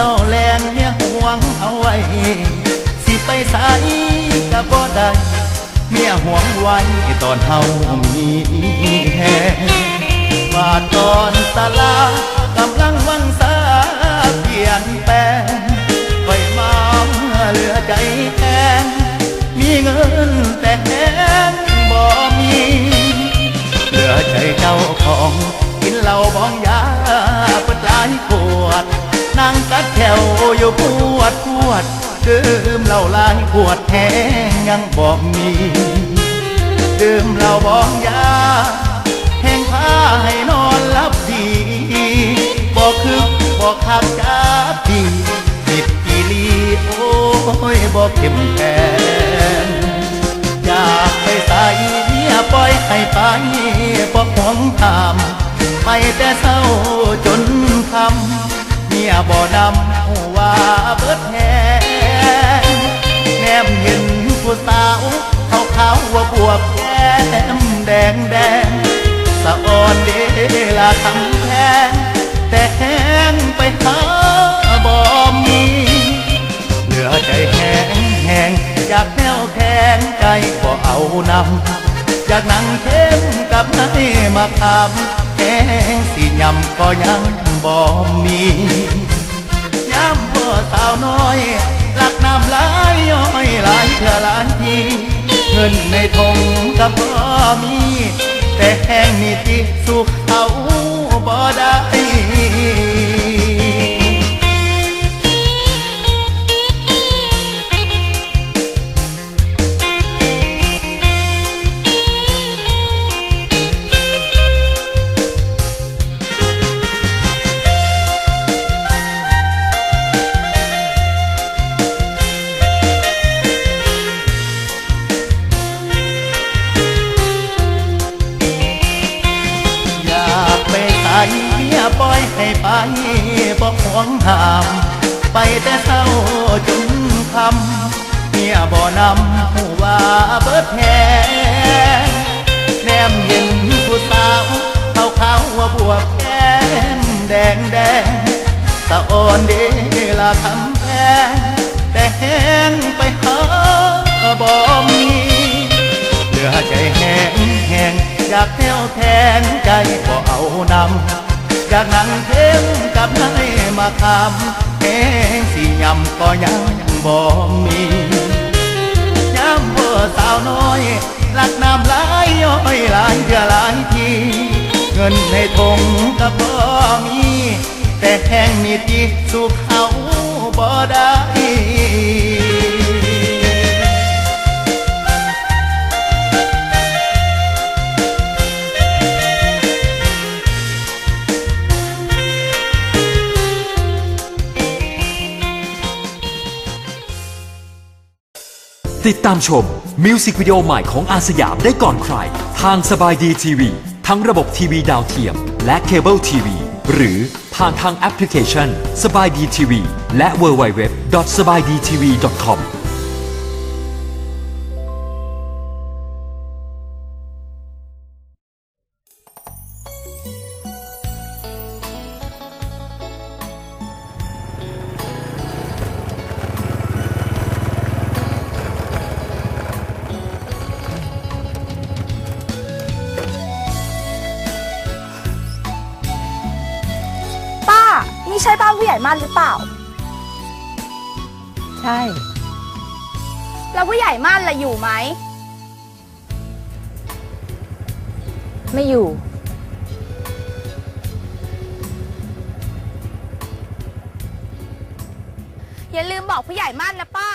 ศร้าแรงเมียห่วงเอาไว้สิไปไสก็บ่ได้เมียห่วงไว้ตอนเฮามีแฮบาดตอนตะลากำลังวังสาเปลี่ยนแปลงไว้มาเหลือใจแทนมีเงินแต่แทนบ่มีเหลือใจเจ้าของกินเหล้าบองยาเปิดหลายขวดนั่งกัดแถวอยู่ปวดดื่มเหล้าหลายขวดแห้งยังบ่มีดื่มเหล้าบองยาแห้งพาให้นอนหลับดีบ่คึกบ่คักจักทีผิดอีหลีโอ้ยบ่เข้มแข็งอยากไปใส่เมียปล่อยให้ไปบ่ห่วงถามไปแต่เศร้าจนคำเมียบ่นำว่าเบิดแหงแนมเห็นผู้สาวขาวว่าบวบแก้มแดงสะอ่อนเดลาคำแพงแต่แห้งไปหาบ่มีเหลือใจแห้งอยากแน่วแข็งใจบ่เอานำอยากนั่งเข้มกับนายมาคำแห้งสิยำก็ยังบ่มีย้ำพ่อสาวน้อยหลักน้ำหลายย้อยหลายเท่าหลายทีเงินในทงก็บ่มีแต่แห้งนี่ที่สุขเขาบ่ได้เมียปล่อยให้ไปบ่ห่วงห้ามไปแต่เศร้าจนคำเมียบ่นำหูว่าเบิดแหงแนมเห็นผู้สาวขาวว่าบวบแก้มแดงสะอ่อนเดลาคำแพงแต่แห้งไปหาบ่มีเหลือใจแห้งอยากแน่วแทงใจบ่เอานำอยากนั่งเข้มกับนายมาคำแห้งสิยำก็ยังบ่มีย้ำพ่อสาวน้อยหลักน้ำหลายย้อยหลายเดือหลายทีเงินในทงก็บ่มีแต่แห้งนี่ที่สุขเขาบ่ได้ติดตามชมมิวสิกวิดีโอใหม่ของอาสยามได้ก่อนใครทางสบายดีทีวีทั้งระบบทีวีดาวเทียมและเคเบิลทีวีหรือผ่านทางแอปพลิเคชันสบายดีทีวีและ www.sabaydtv.comนี่ใช่บ้านผู้ใหญ่มั่นหรือเปล่าใช่ แล้วผู้ใหญ่มั่นล่ะอยู่ไหมไม่อยู่อย่าลืมบอกผู้ใหญ่มั่นนะป้า